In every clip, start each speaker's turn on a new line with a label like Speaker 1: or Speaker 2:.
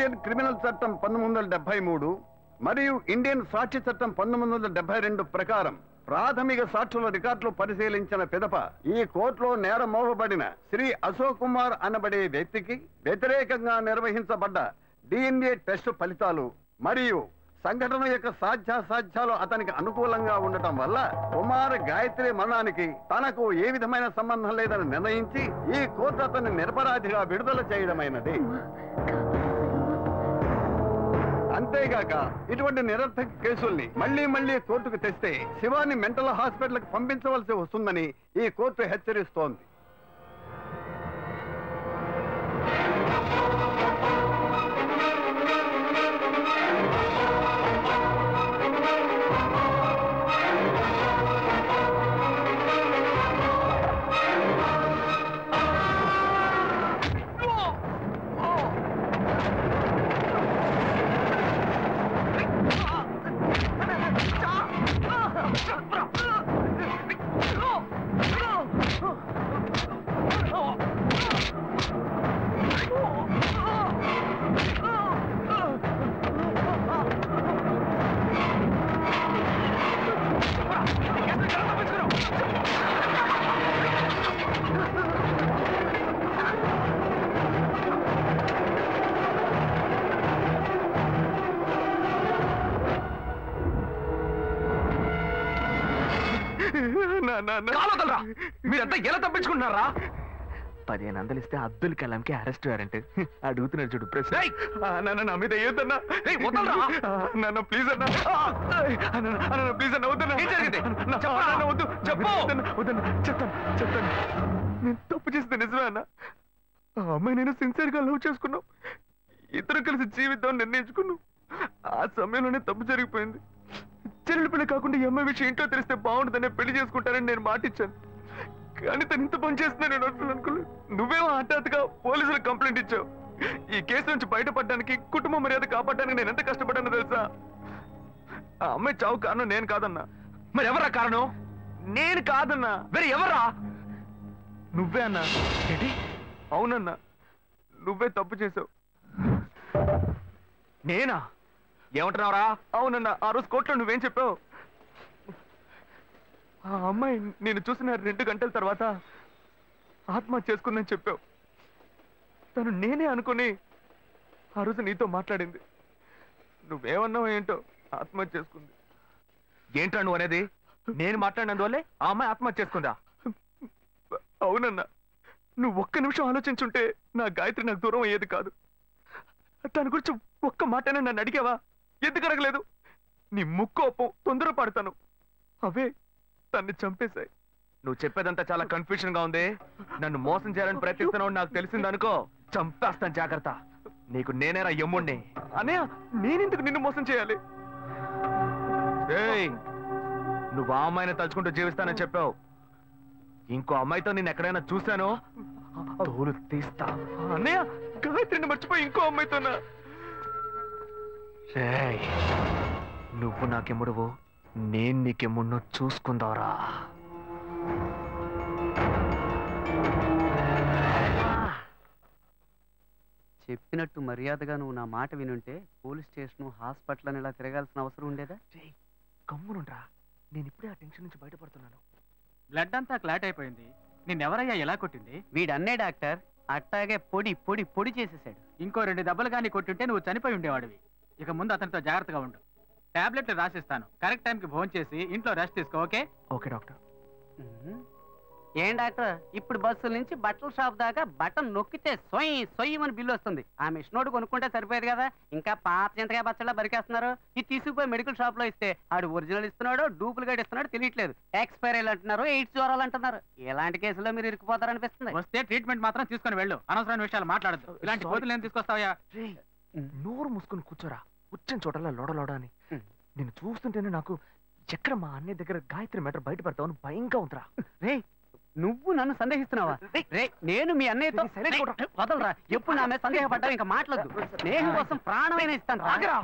Speaker 1: Indian criminal చట్టం 1973 మరియు Indian సాక్షి చట్టం 1972 ప్రకారం ప్రాథమిక సాక్షుల రికార్డులు పరిశీలించిన పిదప ఈ కోర్టులో నేరం మోపబడిన శ్రీ అశోక్ కుమార్ అనబడే వ్యక్తికి వ్యతిరేకంగా నిర్వహించబడ్డ DNA టెస్టు ఫలితాలు మరియు సంఘటన యొక్క సాధ్యాసాధ్యాలు అతనికి అనుకూలంగా ఉండటం వల్ల కుమార్ గాయత్రి మరణానికి తనకు ఏ విధమైన సంబంధం లేదని నిర్ణయించి ఈ కోర్టు అతన్ని నిరపరాధిగా విడుదల చేయడమైనది. అంతేగాక ఇటువంటి నిరర్థక కేసుల్ని మళ్లీ కోర్టుకు తెస్తే శివాని మెంటల్ హాస్పిటల్కి పంపించవలసి వస్తుందని ఈ కోర్టు హెచ్చరిస్తోంది.
Speaker 2: మీరంతా ఎలా తప్పించుకుంటున్నారా? 15 వందలిస్తే అబ్దుల్ కలాంకి అరెస్ట్ వారెంట్. అడుగుతున్నాడు చూడు ప్రశ్న. నా మీద ఏదన్నా ప్లీజ్ అన్నా, ప్లీజ్ అన్న వద్దన్నా. చెప్తాను. నేను తప్పు చేస్తే నిజమే అన్న. ఆ అమ్మాయి నేను సిన్సియర్ గా లవ్ చేసుకున్నాం. ఇద్దరు కలిసి జీవితం నిర్ణయించుకున్నాం. ఆ సమయంలోనే తప్పు జరిగిపోయింది. చెల్లెలు పిల్ల కాకుండా ఈ అమ్మాయి విషయం ఇంట్లో తెలిస్తే బాగుంటుందనే పెళ్లి చేసుకుంటానని నేను మాటిచ్చాను. కానీ తను ఇంత పని చేస్తున్నా నేను అనుకోలేదు. నువ్వేమో హఠాత్తుగా పోలీసులకు కంప్లైంట్ ఇచ్చావు. ఈ కేసు నుంచి బయటపడడానికి, కుటుంబ మర్యాద కాపాడడానికి నేను ఎంత కష్టపడ్డానో తెలుసా? ఆ అమ్మాయి చావు కారణం నేను కాదన్నా. మరి ఎవరా కారణం? నేను కాదన్నా. మరి ఎవరా? నువ్వే అన్నా. ఏంటి? అవునన్నా, నువ్వే తప్పు చేసావు. నేనా? ఏమంటున్నావురా? అవునన్నా, ఆ రోజు కోర్టులో నువ్వేం చెప్పావు? ఆ అమ్మాయి నేను చూసిన 2 గంటల తర్వాత ఆత్మహత్య చేసుకుందని చెప్పావు. తను నేనే అనుకుని ఆ రోజు నీతో మాట్లాడింది. నువ్వేమన్నావు ఏంటో, ఆత్మహత్య చేసుకుంది. ఏంట్రా నువ్వు అనేది? నేను మాట్లాడినందువల్లే ఆ అమ్మాయి ఆత్మహత్య చేసుకుందా? అవునన్నా, నువ్వు ఒక్క నిమిషం ఆలోచించుంటే నా గాయత్రి నాకు దూరం అయ్యేది కాదు. దాని గురించి ఒక్క మాటనే నన్ను అడిగావా? ఎందుకు అడగలేదు? నీ ముక్కోపం, తొందరపడతాను అవే తన్ని చంపేశాయి. నువ్వు చెప్పేదంతా చాలా కన్ఫ్యూజన్ గా ఉంది. నన్ను మోసం చేయాలని ప్రయత్నిస్తున్నావు నాకు తెలిసిందనుకో, చంపేస్తాను. జాగ్రత్త. నీకు నేనేరా యమ్ముణ్ణి. అనే నేనెందుకు నిన్ను మోసం చేయాలి? నువ్వు ఆ అమ్మాయిని తలుచుకుంటూ జీవిస్తానని చెప్పావు. ఇంకో అమ్మాయితో నేను ఎక్కడైనా చూశానో తోలు తీస్తా. అన్నయ్య, గాయత్రిని మర్చిపోయి ఇంకో అమ్మాయితోనా? నువ్వు నాకెమ్ముడువు, నేను నీకెమ్ముడినో చూసుకుందావరా.
Speaker 3: చెప్పినట్టు మర్యాదగా నువ్వు నా మాట వినుంటే పోలీస్ స్టేషన్, హాస్పిటల్ అని ఇలా తిరగాల్సిన అవసరం ఉండేదా?
Speaker 2: కమ్మునుండ్రా, నేను ఇప్పుడే ఆ టెన్షన్ నుంచి బయటపడుతున్నాను.
Speaker 4: బ్లడ్ అంతా క్లాట్ అయిపోయింది. నిన్నెవరయ్యా ఎలా కొట్టింది?
Speaker 3: వీడన్నే డాక్టర్ అట్టాగే పొడి పొడి పొడి చేసేసాడు.
Speaker 4: ఇంకో 2 దెబ్బలు కానీ కొట్టుంటే నువ్వు చనిపోయి ఉండేవాడివి. ఇక ముందు అతనితో జాగ్రత్తగా ఉండు. టాబ్లెట్లు రాసిస్తాను. కరెక్ట్ టైంకి భోజనం చేసి ఇంట్లో రెస్ట్ తీసుకో. ఓకే?
Speaker 2: Okay doctor.
Speaker 3: ఏం డాక్టర్, ఇప్పుడు బస్సుల నుంచి బట్టల షాప్ దాకా బటన్ నొక్కితే సొయ్యమని బిల్లు వస్తుంది. ఆ మిషనోడు కొనుక్కుంటే సరిపోయేది కదా. ఇంకా పాత చింతకాయ బచ్చలా బరికేస్తున్నారు. ఇది తీసుకుపోయి మెడికల్ షాప్ లో ఇస్తే ఆడు ఒరిజినల్ ఇస్తున్నాడు, డూప్లికేట్ ఇస్తున్నాడు తెలియట్లేదు. ఎక్స్పైరీలు అంటున్నారు, ఎయిడ్స్ జ్వరాలు అంటున్నారు. ఇలాంటి కేసులో మీరు ఇరుక్కుపోతారనిపిస్తుంది.
Speaker 4: వస్తే ట్రీట్మెంట్ మాత్రం తీసుకొని వెళ్ళు. అనవసరమైన విషయాలు మాట్లాడద్దు. ఇలాంటి కోతులు ఏం తీసుకొస్తావా?
Speaker 2: నోరు మూసుకొని కూర్చోరా. వచ్చిన చోటలా లోడ అని. నేను చూస్తుంటేనే నాకు ఎక్కడ మా అన్నయ్య దగ్గర గాయత్రి మ్యాటర్ బయటపడతావని భయంగా ఉందిరా.
Speaker 3: రే, నువ్వు నన్ను సందేహిస్తున్నావా? రే, నేను మీ అన్నయ్యతో వదలరా. ఎప్పుడు నా మీద సందేహపడ్డావు? ఇంకా మాట్లాడదు. స్నేహం కోసం ప్రాణమైన ఇస్తాను. రాగరా.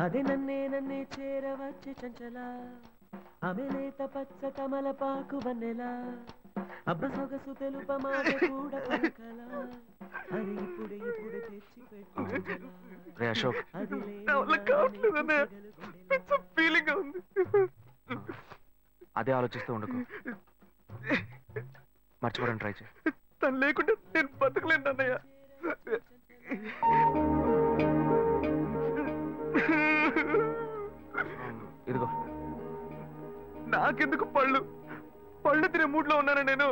Speaker 5: అదే నన్నే చేరవచ్చే చంచల అమెలేత పచ్చ కమలపాకు వన్నెలా అబ్బసొగసు తెలుపమాట కూడా పలకలా అని ఇప్పుడే తెచ్చి పెట్టు
Speaker 2: రే అశోక్, అదే ఆలోచిస్తూ ఉండకు. మర్చిపోవడం ట్రై చేయి.
Speaker 6: తను లేకుంటే నేను బతకలేను అన్నయ్య.
Speaker 2: ఇదిగో.
Speaker 6: నాకెందుకు పళ్ళు తినే మూడ్లో ఉన్నాను నేను.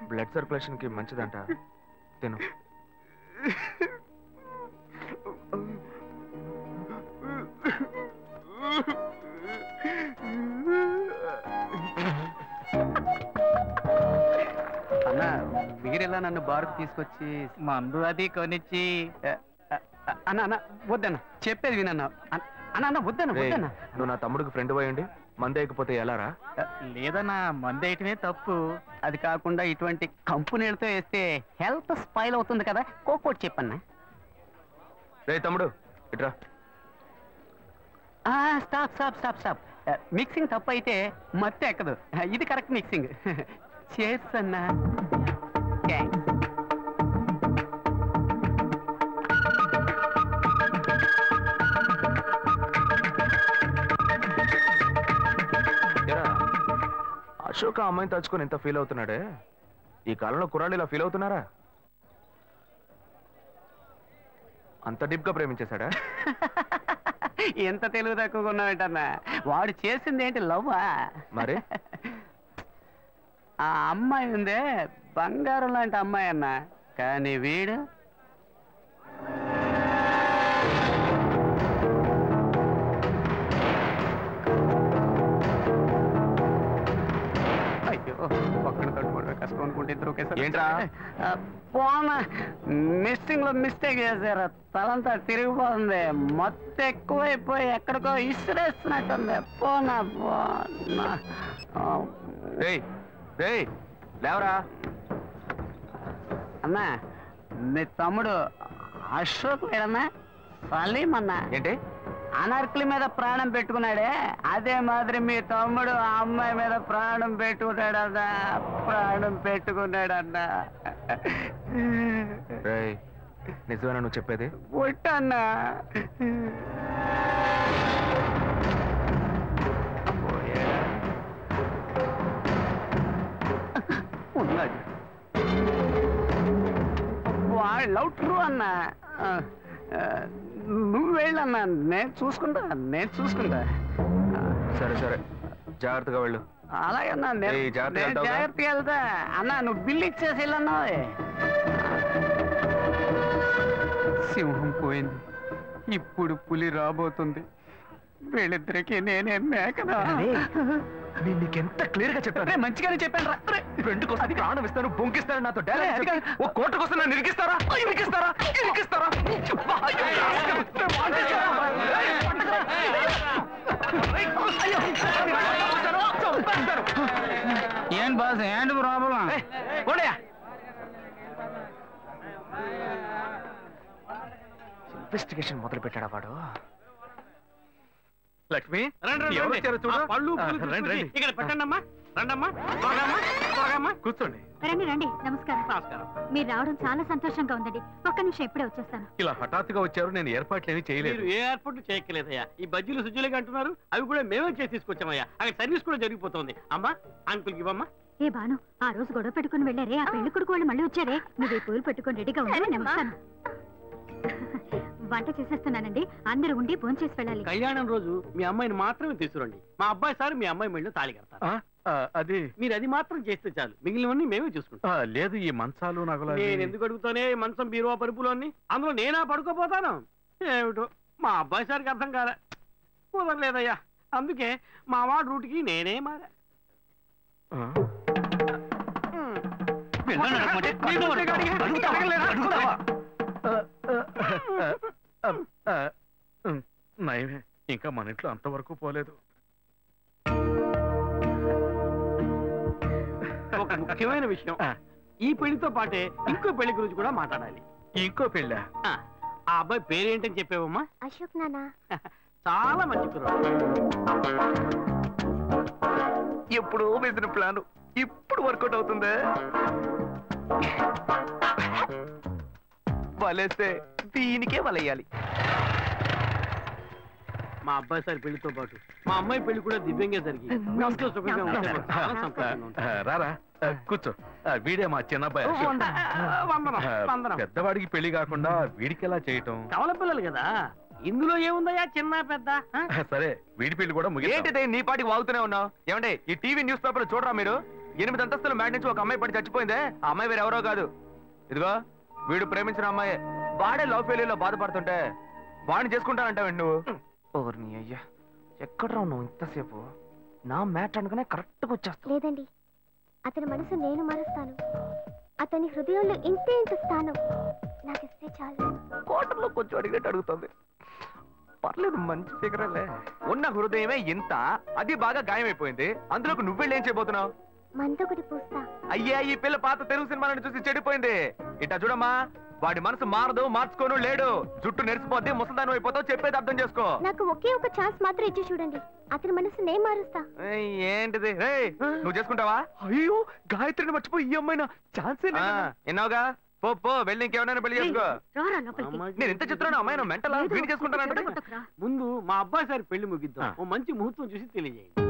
Speaker 2: బ్లడ్ సర్క్యులేషన్ కి మంచిదంట, తిను.
Speaker 3: అన్న మీరెలా నన్ను బారుకు తీసుకొచ్చి
Speaker 4: మందు అది కొనిచ్చి
Speaker 3: అన్న అన్న వద్దన్న, చెప్పేది వినన్నా. అన్న అన్న వద్దన్న
Speaker 2: రేయ్,
Speaker 3: వద్దన్న.
Speaker 2: నువ్వు నా తమ్ముడికి ఫ్రెండ్ పోయండి, మందేయకపోతే ఎలారా?
Speaker 4: లేదన్నా మందేయటమే తప్పు.
Speaker 3: అది కాకుండా ఇటువంటి కంపెనీలతో వేస్తే హెల్త్ స్పాయిల్ అవుతుంది కదా, కోకోటి చెప్పన్నా.
Speaker 2: రే తమ్ముడు ఇట్రా.
Speaker 3: Stop stop stop stop. Mixing తప్పు అయితే మత్తు ఎక్కదు, ఇది కరెక్ట్ మిక్సింగ్. చేర్స్ అన్నా.
Speaker 2: అశోక్ ఆ అమ్మాయిని తలుచుకొని ఎంత ఫీల్ అవుతున్నాడే. ఈ కాలంలో కుర్రాళ్ళు ఇలా ఫీల్ అవుతున్నారా? అంత డీప్ గా ప్రేమించేశాడా?
Speaker 3: ఎంత తెలుగు తక్కువగా ఉన్నావేంటన్నా. వాడు చేసింది ఏంటి లవ్వా?
Speaker 2: మరి
Speaker 3: ఆ అమ్మాయి ఉందే బంగారం లాంటి అమ్మాయి అన్న, కానీ వీడు అయ్యో ఒక్కడి తోటి కష్టం అనుకుంటే ఇద్దరు ఒకేసారి.
Speaker 2: ఏంట్రా?
Speaker 3: పోనా మిస్సింగ్ లో మిస్టేక్ చేశారు, తలంతా తిరిగిపోతుంది, మొత్తం ఎక్కువైపోయి ఎక్కడికో ఇసిరేస్తున్నట్టుంది. పోనా పోనా.
Speaker 2: రేయ్ రేయ్ లేవరా.
Speaker 3: అన్నా మీ తమ్ముడు అశోక్ లేడన్నా, సలీం అన్నా.
Speaker 2: ఏంటి?
Speaker 3: అనార్కలి మీద ప్రాణం పెట్టుకున్నాడే, అదే మాదిరి మీ తమ్ముడు ఆ అమ్మాయి మీద ప్రాణం పెట్టుకున్నాడన్నా, ప్రాణం పెట్టుకున్నాడన్నా.
Speaker 2: రేయ్ నిజమేనా నువ్వు చెప్పేది?
Speaker 3: ఒట్టన్నా. ఉన్నాడు వాళ్ళు ట్రూ అన్నా. నువ్వు వెళ్ళన్నా, నేను చూసుకుంటా.
Speaker 2: సరే సరే జాగ్రత్తగా వెళ్ళు.
Speaker 3: అలాగన్నా నేను జాగ్రత్తగా వెళ్తా అన్నా. నువ్వు బిల్లు ఇచ్చేసి వెళ్ళన్నా. సింహం పోయింది, ఇప్పుడు పులి రాబోతుంది. వీళ్ళిద్దరికి నేనే మేకనా?
Speaker 2: నేను నీకెంత క్లియర్ గా చెప్పాను.
Speaker 3: మంచిగానే చెప్పాను రా.
Speaker 2: ఫ్రెండ్ కోసం ప్రాణం ఇస్తాను, బొంకిస్తాను, నాతో ఓ కోట కోసం నన్ను ఇరికిస్తారా?
Speaker 4: ఏం బాస్ ఏంటి ప్రాబ్లం?
Speaker 2: ఇన్వెస్టిగేషన్ మొదలు పెట్టాడా వాడు?
Speaker 6: లక్ష్మి
Speaker 3: ఇక్కడ పెట్టండమ్మా. రండమ్మా
Speaker 6: కూర్చోండి.
Speaker 7: రండి రండి. నమస్కారం. మీరు రావడం చాలా సంతోషంగా ఉందండి. ఒక్క నిమిషం ఇప్పుడే వచ్చేస్తాను.
Speaker 6: ఇలా హఠాత్తుగా వచ్చారు, నేను ఏర్పాట్లేమీ చేయలేదు.
Speaker 8: ఏ ఏర్పాట్లు చేయక్కలేదయ్యా. ఈ బజ్జీలు సుజ్జులుగా అంటున్నారు, అవి కూడా మేమే చేసి తీసుకొచ్చామయ్యా. అక్కడ సర్వీస్ కూడా జరిగిపోతుంది. అమ్మా అంకుల్కి ఇవ్వమ్మా.
Speaker 7: ఏ బాను, ఆ రోజు గొడవ పెట్టుకుని వెళ్ళారే, ఆ పెళ్లి కొడుకు వాళ్ళు మళ్ళీ వచ్చారే. నువ్వు ఈ పూలు పెట్టుకుని రెడీగా ఉంటే నేను వస్తాను. వంట చేసేస్తున్నానండి, అందరూ ఉండి భోంచేసి వెళ్ళాలి.
Speaker 8: కళ్యాణం రోజు మీ అమ్మాయిని మాత్రమే తీసుకురండి. మా అబ్బాయి సార్ మీ అమ్మాయి మెళ్ళో తాళి కడతారు.
Speaker 6: అది
Speaker 8: మీరు అది మాత్రం చేస్తే చాలు, మిగిలినవన్నీ మేమే చూసుకుంటాం.
Speaker 6: లేదు, ఈ మంచాలు నగలు
Speaker 8: నేను ఎందుకు అడుగుతానే? మంచం బీరువా పరుపులు అన్ని అందులో నేనా పడుకోపోతాను? ఏమిటో మా అబ్బాయి సార్కి అర్థం కాలే, కుదరలేదయ్యా. అందుకే మా వాడు రూట్కి నేనే మారా.
Speaker 6: నయమే, ఇంకా మన ఇంట్లో అంతవరకు పోలేదు.
Speaker 8: ఒక ముఖ్యమైన విషయం, ఈ పెళ్లితో పాటే ఇంకో పెళ్లి గురించి కూడా మాట్లాడాలి.
Speaker 6: ఇంకో పెళ్ళ?
Speaker 8: ఆ అబ్బాయి పేరేంటని చెప్పావమ్మా?
Speaker 7: అశోక్ నాన్న.
Speaker 8: చాలా మంచి కుర్రాడు.
Speaker 2: ఎప్పుడో వేసిన ప్లాన్ ఇప్పుడు వర్కౌట్ అవుతుందే. వలేస్తే దీనికే వలయ్యాలి.
Speaker 8: మా అబ్బాయి సార్ పెళ్లితో పాటు మా అమ్మాయి పెళ్లి కూడా దివ్యంగా జరిగి ఇంట్లో సుఖంగా ఉంటే మాకు చాలా సంతోషంగా ఉంటుంది.
Speaker 6: రారా కూర్చో. వీడే మా చిన్నబ్బాయి అశోక్.
Speaker 8: వందనం వందనం.
Speaker 6: పెద్దవాడికి పెళ్లి కాకుండా వీడికి ఎలా చేయటం?
Speaker 8: కవల పిల్లలు కదా, ఇందులో ఏముందయ్యా చిన్న పెద్ద?
Speaker 6: సరే వీడి పెళ్లి కూడా ముగిద్దాం.
Speaker 2: ఏంటిదే నీ పాటికి వాగుతూనే ఉన్నావు? ఏమంటే ఈ టీవీ న్యూస్ పేపర్ చూడరా మీరు? 8 అంతస్తుల మ్యాట్ నుంచి ఒక అమ్మాయి పడి చచ్చిపోయిందే. ఆ అమ్మాయి వేరెవరో కాదు, ఇదిగో వీడు ప్రేమించిన అమ్మాయి. వాడే లవ్ ఫెయిల్యూర్ లో బాధపడుతుంటే వాడిని చేసుకుంటానంటావండి నువ్వు? ఓర్ని అయ్యా, ఎక్కడ నువ్వు ఇంతసేపు? నా మ్యాట్ అనుకునే కరెక్ట్ గా వచ్చేస్తా.
Speaker 9: లేదండి, అతని మనసు నేను మారుస్తాను. అతని హృదయంలో ఇంతే ఇంత స్థానం నాకు ఇస్తే చాలు.
Speaker 2: కోటర్లో కొంచెం అడిగినట్టు అడుగుతుంది. పర్లేదు, మంచి ఫిగరలే. ఉన్న హృదయమే ఇంత, అది బాగా గాయమైపోయింది. అందులోకి నువ్వెళ్ళేం చేయబోతున్నావు?
Speaker 9: మందొకటి పూస్తా.
Speaker 2: అయ్యా, ఈ పిల్ల పాత తెలుగు సినిమాలను చూసి చెడిపోయింది. ఇట్టా చూడమ్మా, వాడి మనసు మారదు, మార్చుకోను లేడు. జుట్టు నెరిసిపోద్ది, ముసల్దానం అయిపోతావు. చెప్పేది అర్థం చేసుకో.
Speaker 9: నాకు ఒకే ఒక ఛాన్స్ మాత్రం ఇచ్చి చూడండి, అతని మనసు నేను మారుస్తా.
Speaker 2: ఏంటిది? నువ్వు చేసుకుంటావా? అయ్యో, గాయత్రిని మర్చిపోయి ఈ అమ్మాయినా ఛాన్సే ఎన్నావుగా. పో పో, వెళ్ళి ఇంకెవరైనా పెళ్లి చేసుకో. నేను ఇంత చిత్రం అమ్మాయి మెంటల్ వీడి చేసుకుంటానంటే.
Speaker 8: ముందు మా అబ్బాయి సార్ పెళ్లి ముగిద్దాం, ఓ మంచి ముహూర్తం చూసి తెలియజేయండి.